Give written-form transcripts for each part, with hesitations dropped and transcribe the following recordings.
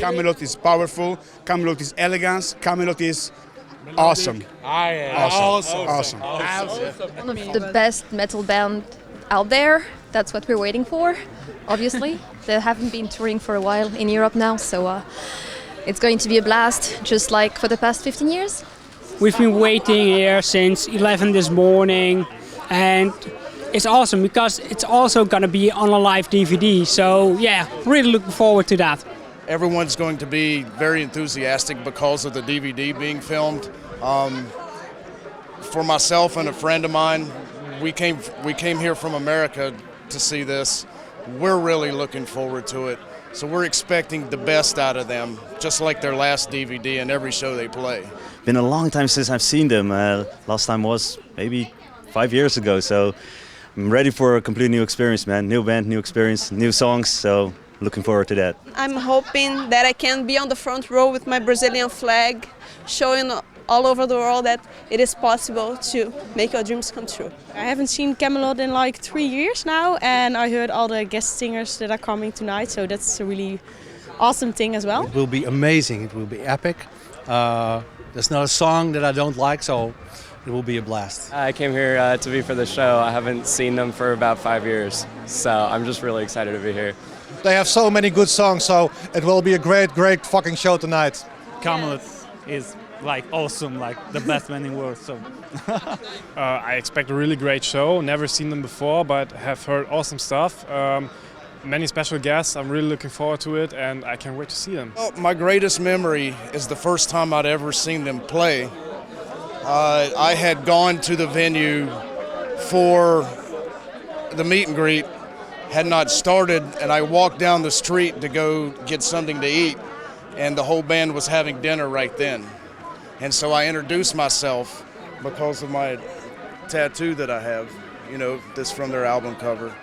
Kamelot is powerful, Kamelot is elegance, Kamelot is awesome. Awesome. One of the best metal band out there. That's what we're waiting for, obviously. They haven't been touring for a while in Europe now, so it's going to be a blast, just like for the past 15 years. We've been waiting here since 11 this morning, and it's awesome because it's also going to be on a live DVD. So yeah, really looking forward to that. Everyone's going to be very enthusiastic because of the DVD being filmed. For myself and a friend of mine, we came here from America to see this. We're really looking forward to it. So we're expecting the best out of them, just like their last DVD and every show they play. Been a long time since I've seen them. Last time was maybe 5 years ago. So I'm ready for a complete new experience, man. New band, new experience, new songs. So looking forward to that. I'm hoping that I can be on the front row with my Brazilian flag, showing all over the world that it is possible to make your dreams come true. I haven't seen Kamelot in like 3 years now, and I heard all the guest singers that are coming tonight, so that's a really awesome thing as well. It will be amazing, it will be epic. There's not a song that I don't like, so it will be a blast. I came here to be for the show. I haven't seen them for about 5 years, so I'm just really excited to be here. They have so many good songs, so it will be a great fucking show tonight. Kamelot is like awesome, like the best band in the world. So I expect a really great show. Never seen them before, but have heard awesome stuff. Many special guests. I'm really looking forward to it, and I can't wait to see them. Well, my greatest memory is the first time I'd ever seen them play. I had gone to the venue for the meet and greet, had not started, and I walked down the street to go get something to eat, and the whole band was having dinner right then. And so I introduced myself because of my tattoo that I have, you know, this from their album cover.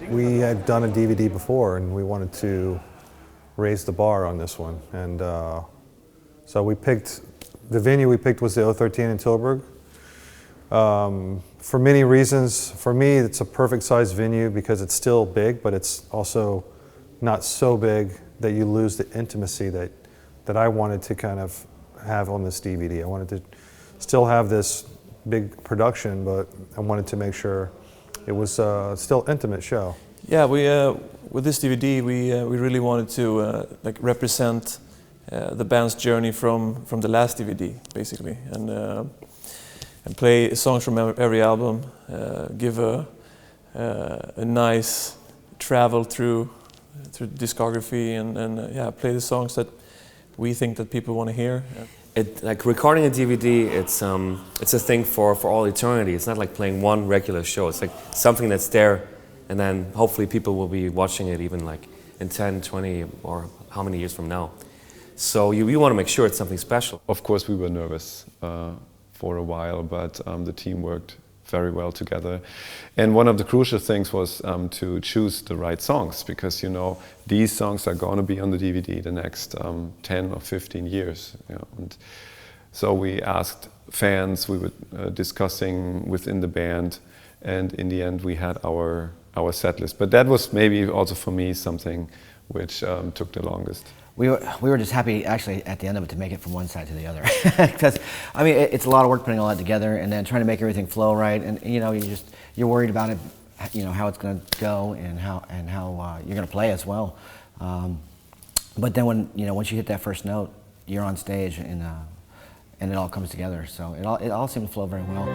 We had done a DVD before, and we wanted to raise the bar on this one. And so we picked, the venue we picked was the 013 in Tilburg. For many reasons. For me, it's a perfect size venue because it's still big, but it's also not so big that you lose the intimacy that I wanted to kind of have on this DVD. I wanted to still have this big production, but I wanted to make sure it was still intimate show. Yeah, we with this DVD we really wanted to like represent the band's journey from the last DVD basically, and play songs from every album, give a nice travel through discography, and yeah, play the songs that we think that people want to hear. Like recording a DVD, it's a thing for all eternity. It's not like playing one regular show. It's like something that's there, and then hopefully people will be watching it even like in 10, 20, or how many years from now. So you want to make sure it's something special. Of course we were nervous for a while, but the team worked very well together. And one of the crucial things was to choose the right songs, because you know these songs are going to be on the DVD the next 10 or 15 years. You know? And so we asked fans, we were discussing within the band, and in the end we had our set list. But that was maybe also for me something which took the longest. We were just happy actually at the end of it to make it from one side to the other, because I mean it's a lot of work putting all that together and then trying to make everything flow right, and you know you're worried about it, you know, how it's going to go and how you're going to play as well. But then when once you hit that first note, you're on stage and it all comes together. So it all seemed to flow very well.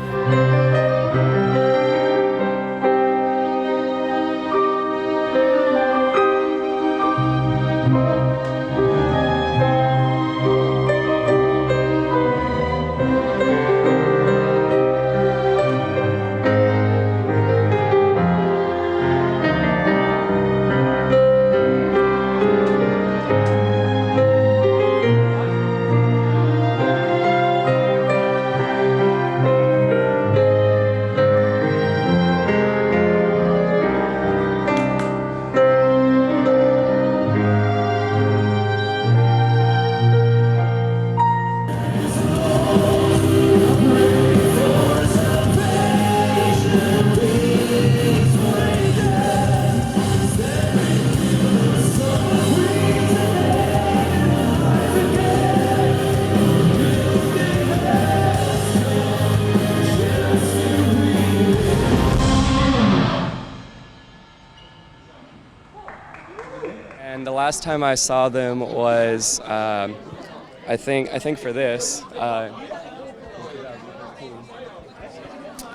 And the last time I saw them was, I think for this,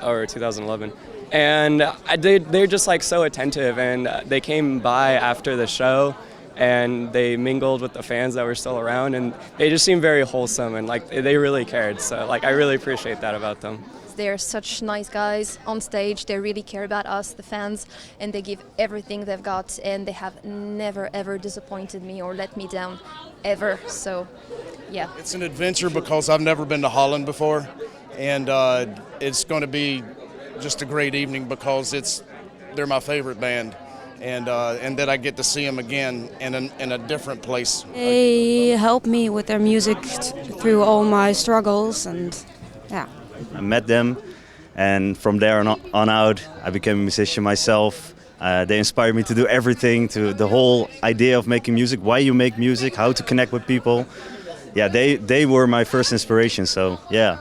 or 2011. And they're just like so attentive, and they came by after the show and they mingled with the fans that were still around, and they just seemed very wholesome, and like they really cared. So like I really appreciate that about them. They're such nice guys on stage. They really care about us, the fans, and they give everything they've got, and they have never ever disappointed me or let me down, ever. So, yeah. It's an adventure because I've never been to Holland before, and it's going to be just a great evening because they're my favorite band, and that I get to see them again in a different place. They help me with their music through all my struggles, and yeah. I met them, and from there on out I became a musician myself. They inspired me to do everything, to the whole idea of making music, why you make music, how to connect with people. Yeah, they were my first inspiration, so yeah.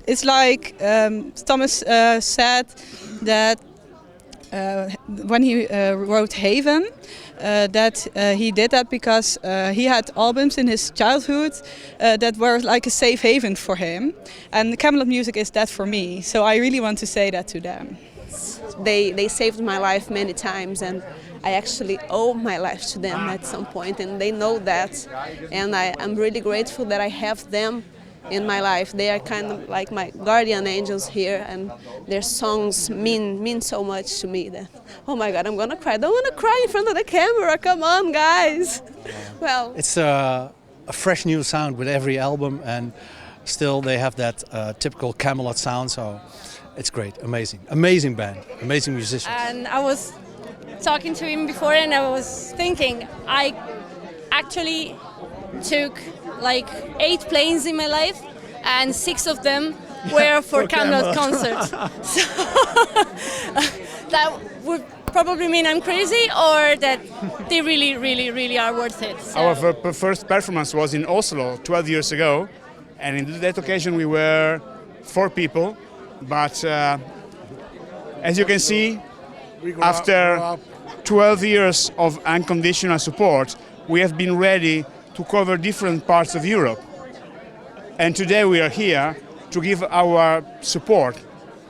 It's like Thomas said that when he wrote Haven, that he did that because he had albums in his childhood that were like a safe haven for him, and Kamelot music is that for me. So I really want to say that to them. They saved my life many times, and I actually owe my life to them at some point, and they know that, and I'm really grateful that I have them in my life. They are kind of like my guardian angels here, and their songs mean so much to me that, oh my God, I'm gonna cry. I don't want to cry in front of the camera. Come on, guys. Well, it's a fresh new sound with every album, and still they have that typical Kamelot sound. So it's great, amazing band, amazing musicians. And I was talking to him before, and I was thinking, I actually took like 8 planes in my life, and 6 of them wear for Kamelot concerts. So that would probably mean I'm crazy, or that they really, really, really are worth it. So. Our first performance was in Oslo 12 years ago, and in that occasion we were 4 people, but as you can see, after 12 years of unconditional support, we have been ready to cover different parts of Europe. And today we are here to give our support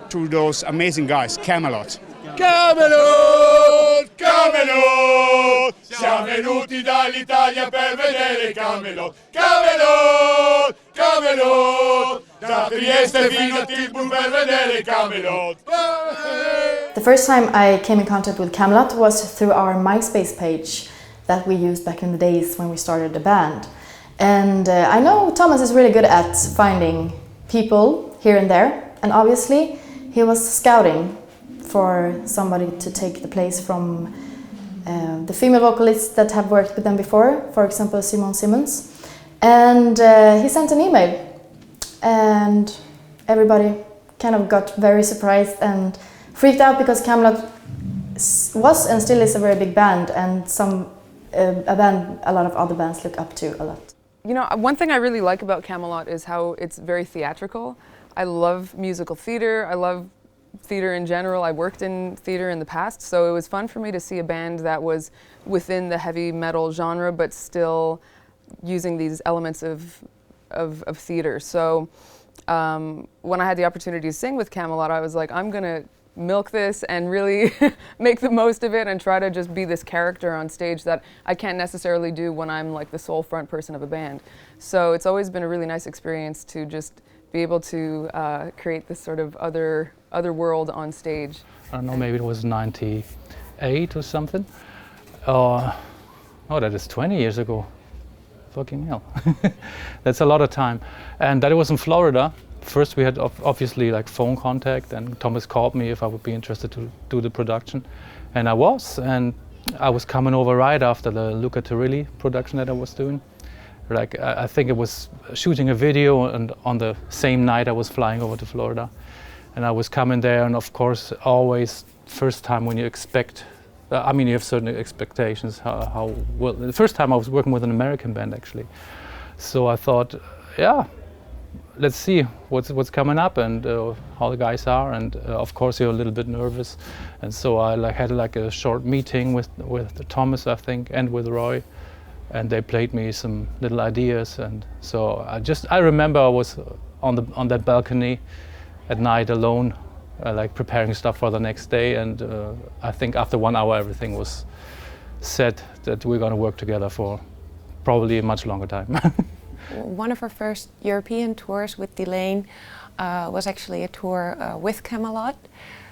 to those amazing guys, Kamelot. Kamelot, Kamelot, siamo venuti dall'Italia per vedere Kamelot. Kamelot, Kamelot, da Trieste fino a Tilburg per vedere Kamelot. The first time I came in contact with Kamelot was through our MySpace page that we used back in the days when we started the band. And I know Thomas is really good at finding people here and there, and obviously he was scouting for somebody to take the place from the female vocalists that have worked with them before, for example Simone Simmons. And he sent an email, and everybody kind of got very surprised and freaked out, because Kamelot was and still is a very big band, and a band a lot of other bands look up to a lot. You know, one thing I really like about Kamelot is how it's very theatrical. I love musical theater. I love theater in general. I worked in theater in the past, so it was fun for me to see a band that was within the heavy metal genre, but still using these elements of theater. So when I had the opportunity to sing with Kamelot, I was like, I'm gonna milk this and really make the most of it and try to just be this character on stage that I can't necessarily do when I'm like the sole front person of a band. So it's always been a really nice experience to just be able to create this sort of other world on stage. I don't know, maybe it was 98 or something. Oh, that is 20 years ago. Fucking hell. That's a lot of time. And that was in Florida. First we had obviously like phone contact, and Thomas called me if I would be interested to do the production. And I was coming over right after the Luca Turilli production that I was doing. Like I think it was shooting a video, and on the same night I was flying over to Florida. And I was coming there, and of course always first time when you expect, I mean you have certain expectations how well. The first time I was working with an American band actually. So I thought, yeah, let's see what's coming up and how the guys are, and of course you're a little bit nervous. And so I had a short meeting with Thomas, I think, and with Roy, and they played me some little ideas. And so I remember I was on that balcony at night alone, like preparing stuff for the next day, and I think after 1 hour everything was set that we're going to work together for probably a much longer time. One of our first European tours with Delane was actually a tour with Kamelot.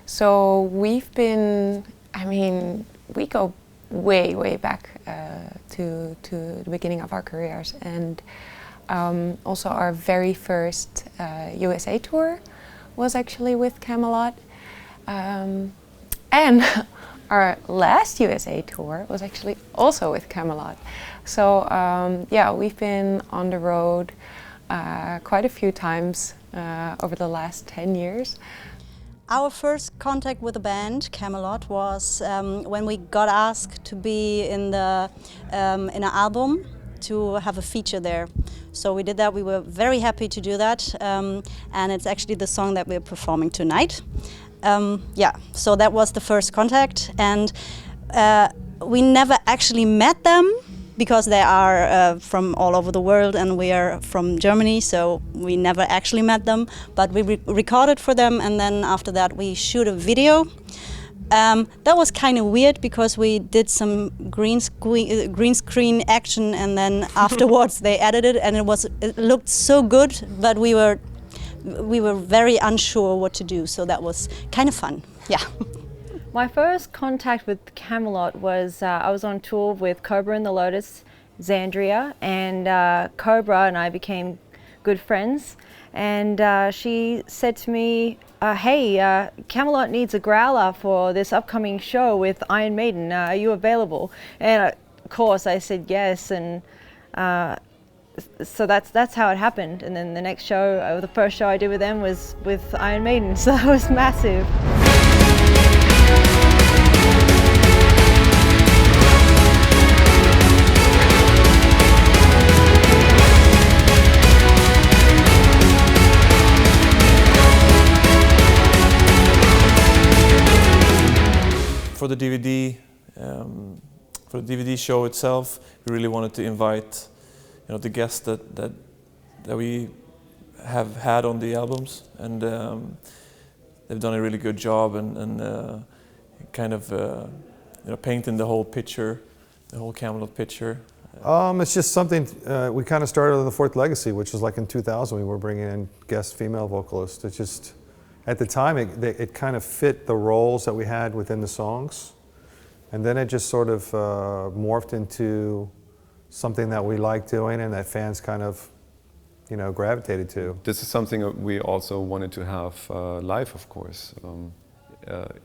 So we've been, I mean, we go way, way back to the beginning of our careers. And also our very first USA tour was actually with Kamelot. And our last USA tour was actually also with Kamelot. So yeah, we've been on the road quite a few times over the last 10 years. Our first contact with the band, Kamelot, was when we got asked to be in an album, to have a feature there. So we did that. We were very happy to do that, and it's actually the song that we're performing tonight. Yeah, so that was the first contact, and we never actually met them because they are from all over the world and we are from Germany, so we never actually met them, but we recorded for them, and then after that we shoot a video. That was kind of weird because we did some green screen action, and then afterwards they edited, and it looked so good, but we were very unsure what to do, so that was kind of fun. Yeah. My first contact with Kamelot was I was on tour with Cobra and the Lotus, Xandria, and Cobra and I became good friends. And she said to me, hey, Kamelot needs a growler for this upcoming show with Iron Maiden. Are you available? And of course I said yes. And so that's how it happened. And then the next show, the first show I did with them was with Iron Maiden, so that was massive. For the DVD show itself, we really wanted to invite, the guests that we have had on the albums, and they've done a really good job and kind of painting the whole picture, the whole Kamelot picture. It's just something we kind of started on the Fourth Legacy, which was like in 2000. We were bringing in guest female vocalists. It just, at the time, it kind of fit the roles that we had within the songs. And then it just sort of morphed into something that we liked doing and that fans kind of, gravitated to. This is something that we also wanted to have live, of course.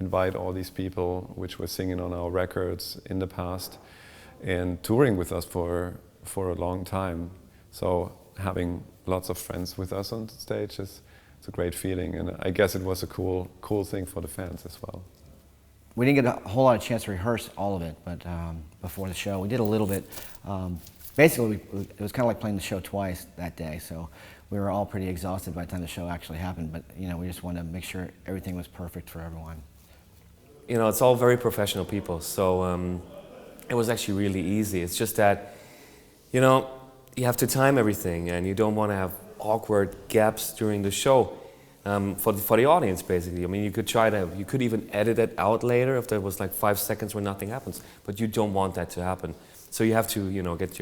Invite all these people which were singing on our records in the past and touring with us for a long time. So having lots of friends with us on stage it's a great feeling, and I guess it was a cool thing for the fans as well. We didn't get a whole lot of chance to rehearse all of it, but before the show, we did a little bit. Basically, it was kind of like playing the show twice that day, so we were all pretty exhausted by the time the show actually happened, but we just wanted to make sure everything was perfect for everyone. It's all very professional people, so it was actually really easy. It's just that, you have to time everything, and you don't want to have awkward gaps during the show. For the audience, basically. I mean, you could even edit it out later if there was like 5 seconds where nothing happens, but you don't want that to happen. So you have to, get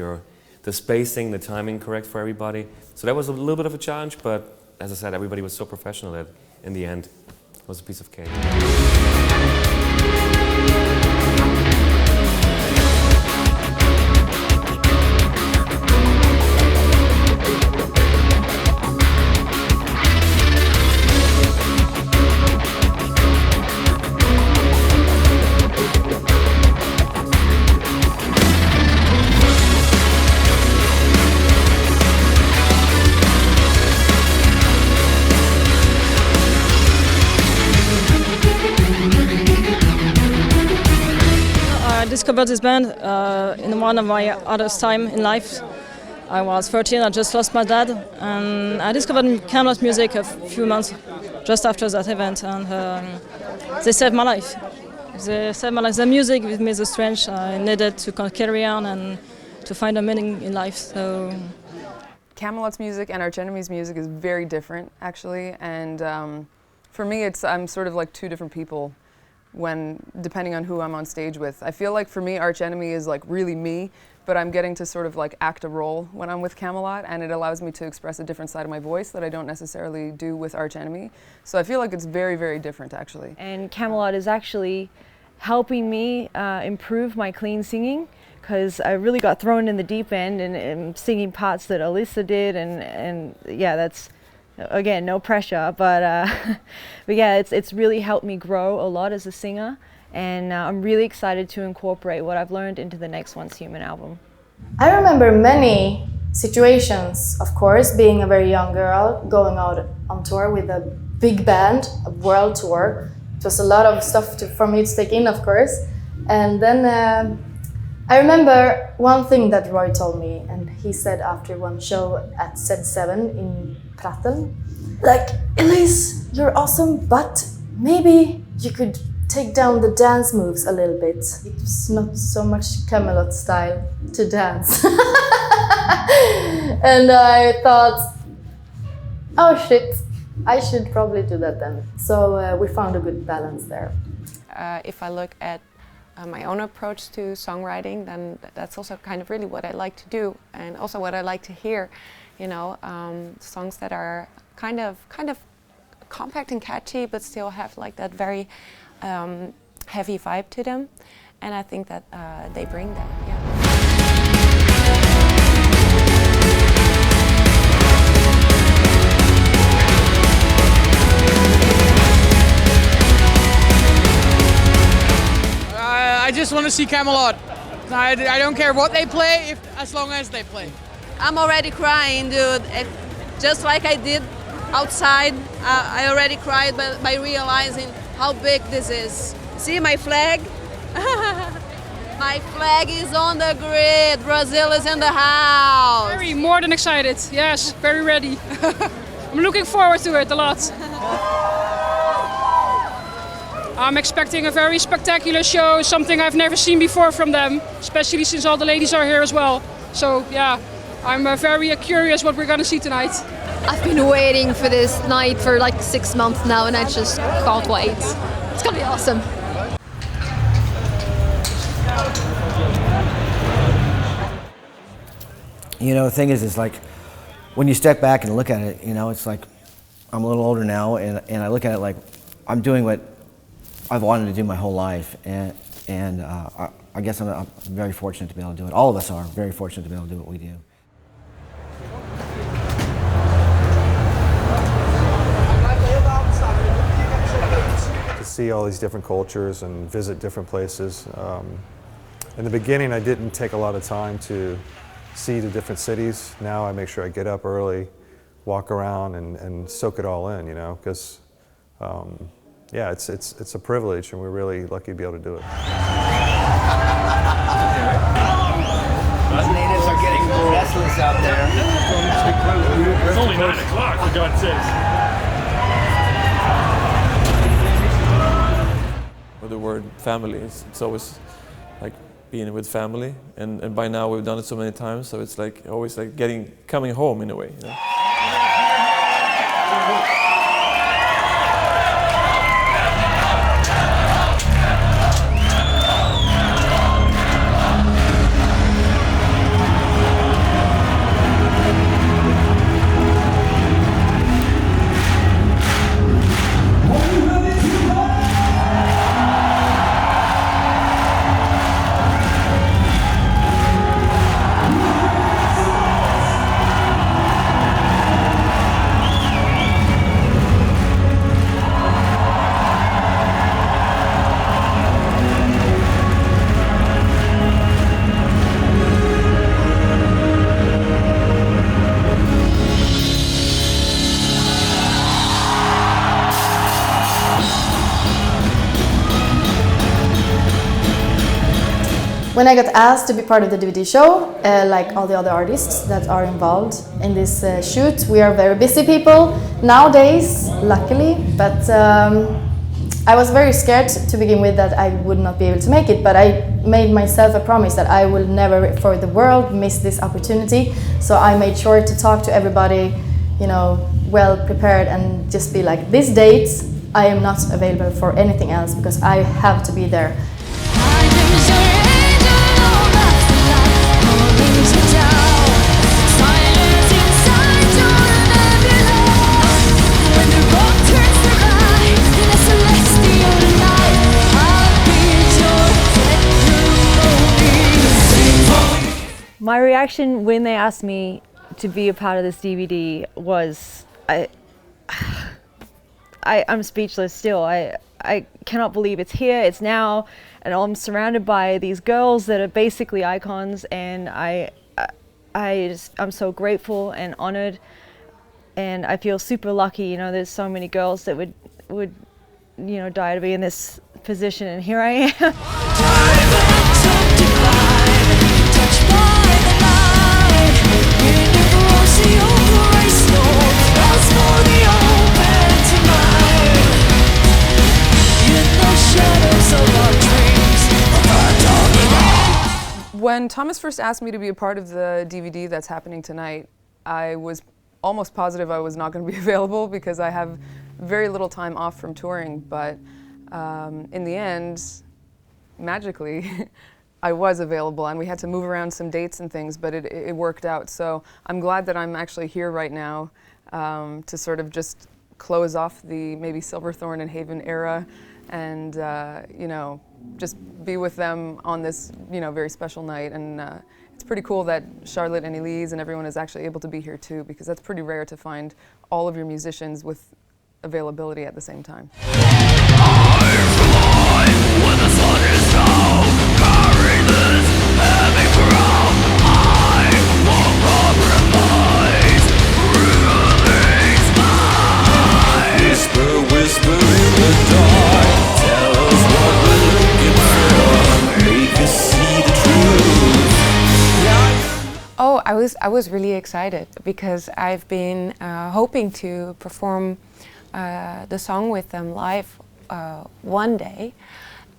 the spacing, the timing correct for everybody. So that was a little bit of a challenge, but as I said, everybody was so professional that in the end, it was a piece of cake. I discovered this band in one of my others time in life. I was 13, I just lost my dad, and I discovered Kamelot music a few months just after that event, and they saved my life. They saved my life. The music gave me the strength I needed to carry on and to find a meaning in life. So, Kamelot's music and Arch Enemy's music is very different, actually, and for me, I'm sort of like two different people. Depending on who I'm on stage with. I feel like for me, Arch Enemy is like really me, but I'm getting to sort of like act a role when I'm with Kamelot, and it allows me to express a different side of my voice that I don't necessarily do with Arch Enemy. So I feel like it's very, very different, actually. And Kamelot is actually helping me improve my clean singing, because I really got thrown in the deep end and singing parts that Alyssa did, and yeah, that's, again, no pressure, but yeah, it's really helped me grow a lot as a singer, and I'm really excited to incorporate what I've learned into the next Once Human album. I remember many situations, of course, being a very young girl, going out on tour with a big band, a world tour. It was a lot of stuff for me to take in, of course, and then I remember one thing that Roy told me, and he said after one show at Z7 in Pratteln, like, Elise, you're awesome, but maybe you could take down the dance moves a little bit. It was not so much Kamelot style to dance. And I thought, oh shit, I should probably do that then. So we found a good balance there. If I look at my own approach to songwriting, then that's also kind of really what I like to do, and also what I like to hear. Songs that are kind of compact and catchy, but still have like that very heavy vibe to them, and I think that they bring that. Yeah. I just want to see Kamelot. I don't care what they play, as long as they play. I'm already crying, dude. Just like I did outside, I already cried by realizing how big this is. See my flag? My flag is on the grid. Brazil is in the house. Very, more than excited. Yes, very ready. I'm looking forward to it a lot. I'm expecting a very spectacular show, something I've never seen before from them, especially since all the ladies are here as well. So yeah, I'm very curious what we're gonna see tonight. I've been waiting for this night for like 6 months now, and I just can't wait. It's gonna be awesome. You know, the thing is like, when you step back and look at it, you know, it's like, I'm a little older now, and I look at it like, I'm doing what I've wanted to do my whole life, and I guess I'm very fortunate to be able to do it. All of us are very fortunate to be able to do what we do. To see all these different cultures and visit different places. In the beginning, I didn't take a lot of time to see the different cities. Now I make sure I get up early, walk around, and soak it all in, you know, because yeah, it's a privilege, and we're really lucky to be able to do it. Those natives are getting restless out there. It's only 9 o'clock, for God's sakes. With the word family, it's always like being with family, and by now we've done it so many times, so it's like always like coming home in a way. You know? When I got asked to be part of the DVD show, like all the other artists that are involved in this shoot, we are very busy people nowadays, luckily, but I was very scared to begin with that I would not be able to make it, but I made myself a promise that I will never for the world miss this opportunity, so I made sure to talk to everybody, you know, well prepared, and just be like, this date I am not available for anything else because I have to be there. My reaction when they asked me to be a part of this DVD was, I'm speechless still. I cannot believe it's here, it's now, and I'm surrounded by these girls that are basically icons, and I'm so grateful and honored, and I feel super lucky. You know, there's so many girls that would you know, die to be in this position, and here I am. When Thomas first asked me to be a part of the DVD that's happening tonight, I was almost positive I was not going to be available because I have very little time off from touring, but in the end, magically, I was available, and we had to move around some dates and things, but it worked out. So I'm glad that I'm actually here right now to sort of just close off the maybe Silverthorne and Haven era, and you know, just be with them on this, you know, very special night. And it's pretty cool that Charlotte and Elise and everyone is actually able to be here too, because that's pretty rare to find all of your musicians with availability at the same time. When the sun is down, carry this heavy crown. I won't I was really excited because I've been hoping to perform the song with them live one day,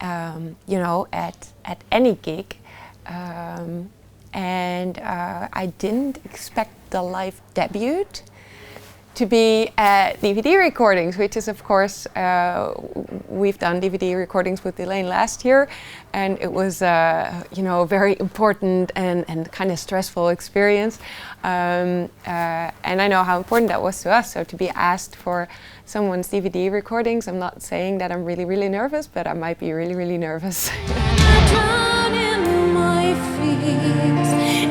you know, at any gig, and I didn't expect the live debut to be DVD recordings, which is of course, we've done DVD recordings with Elaine last year, and it was you know, a very important and kind of stressful experience, and I know how important that was to us. So to be asked for someone's DVD recordings, I'm not saying that I'm really, really nervous, but I might be really, really nervous.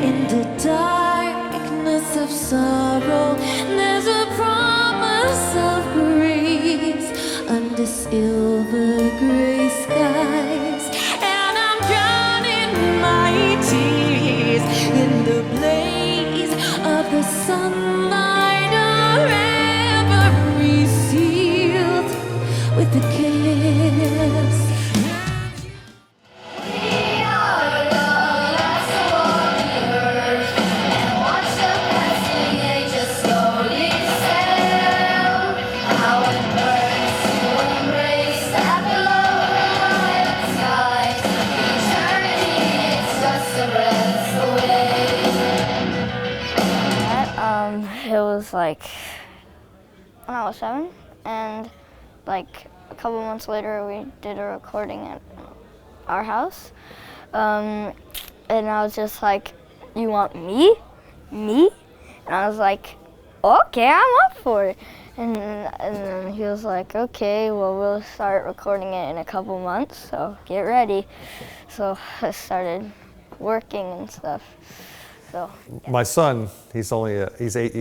In the darkness of sorrow, there's a promise of grace under silver gray skies, and I'm drowning my tears in the blaze of the sunlight, a river sealed with the kiss. It was like when I was 7, and like a couple months later we did a recording at our house, and I was just like, "You want me? Me?" And I was like, "Okay, I'm up for it." And then he was like, "Okay, well, we'll start recording it in a couple months, so get ready." So I started working and stuff. So, yeah. My son, he was 8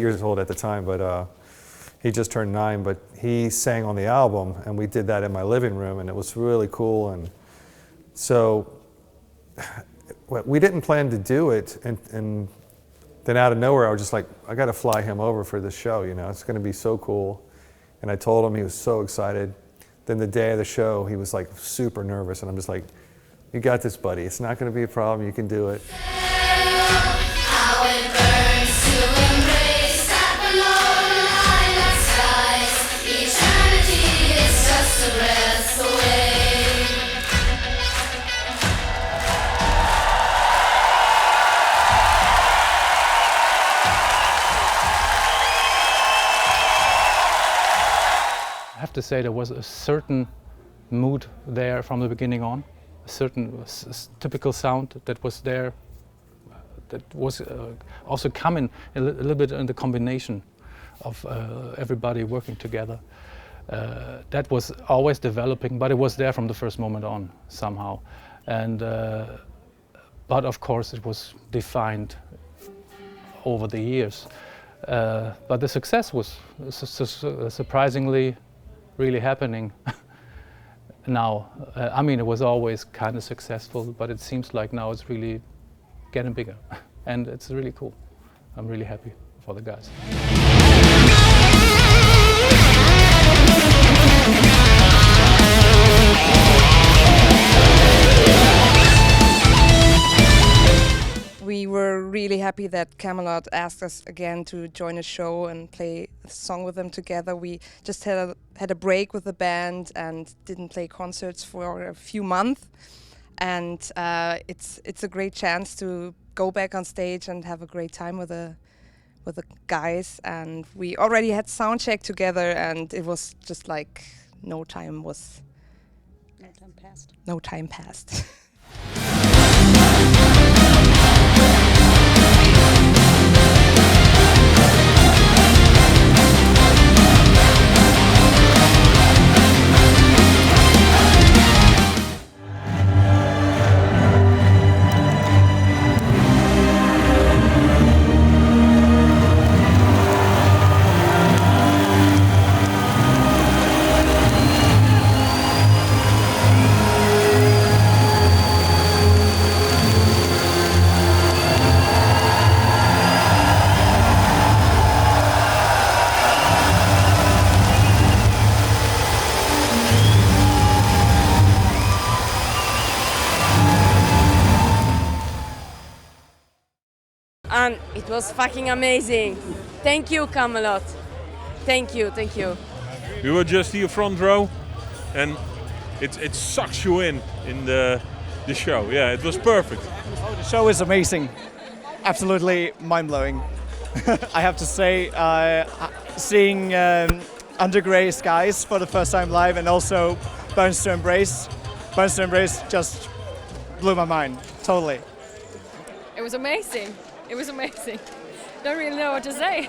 years old at the time, but he just turned 9, but he sang on the album, and we did that in my living room, and it was really cool. And so we didn't plan to do it, and then out of nowhere I was just like, I got to fly him over for this show, you know, it's going to be so cool. And I told him, he was so excited. Then the day of the show, he was like super nervous, and I'm just like, "You got this, buddy. It's not going to be a problem. You can do it." I have to say there was a certain mood there from the beginning on, a certain typical sound that was there, that was also coming a little bit in the combination of everybody working together. That was always developing, but it was there from the first moment on somehow. And but of course it was defined over the years. But the success was surprisingly really happening now. I mean, it was always kind of successful, but it seems like now it's really getting bigger, and it's really cool. I'm really happy for the guys. We were really happy that Kamelot asked us again to join a show and play a song with them together. We just had a break with the band and didn't play concerts for a few months, and it's a great chance to go back on stage and have a great time with the guys. And we already had sound check together, and it was just like no time passed. and it was fucking amazing. Thank you, Kamelot. Thank you, thank you. We were just here front row, and it sucks you in the show. Yeah, it was perfect. Oh, the show is amazing. Absolutely mind-blowing. I have to say, seeing Under Grey Skies for the first time live, and also Burns to Embrace just blew my mind, totally. It was amazing. It was amazing. Don't really know what to say.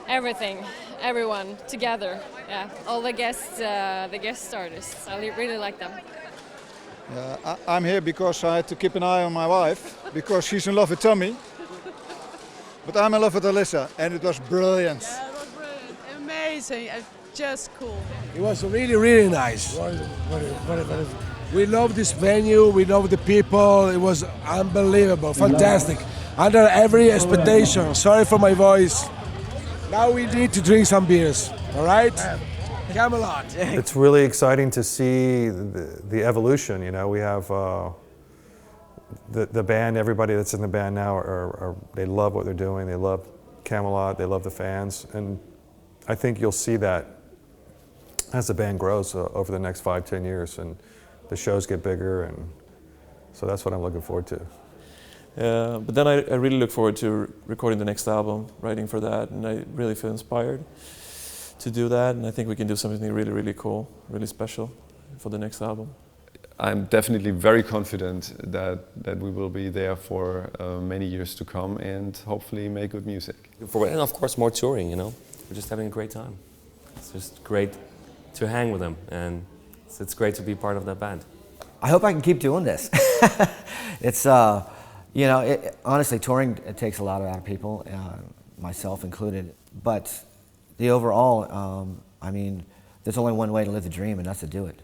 Everything, everyone together. Yeah, all the guest artists. I really like them. I'm here because I had to keep an eye on my wife because she's in love with Tommy. But I'm in love with Alyssa, and it was brilliant. Yeah, it was brilliant. Amazing. Just cool. It was really, really nice. We love this venue, we love the people, it was unbelievable, fantastic. Under every expectation. Sorry for my voice. Now we need to drink some beers, all right? Kamelot. It's really exciting to see the evolution. You know, we have the band. Everybody that's in the band now they love what they're doing. They love Kamelot. They love the fans, and I think you'll see that as the band grows over the next 5-10 years, and the shows get bigger, and so that's what I'm looking forward to. But then I really look forward to recording the next album, writing for that, and I really feel inspired to do that, and I think we can do something really, really cool, really special for the next album. I'm definitely very confident that we will be there for many years to come and hopefully make good music. And of course more touring, you know. We're just having a great time. It's just great to hang with them, and it's great to be part of that band. I hope I can keep doing this. It's, you know, honestly, touring, it takes a lot out of people, myself included. But the overall, I mean, there's only one way to live the dream, and that's to do it.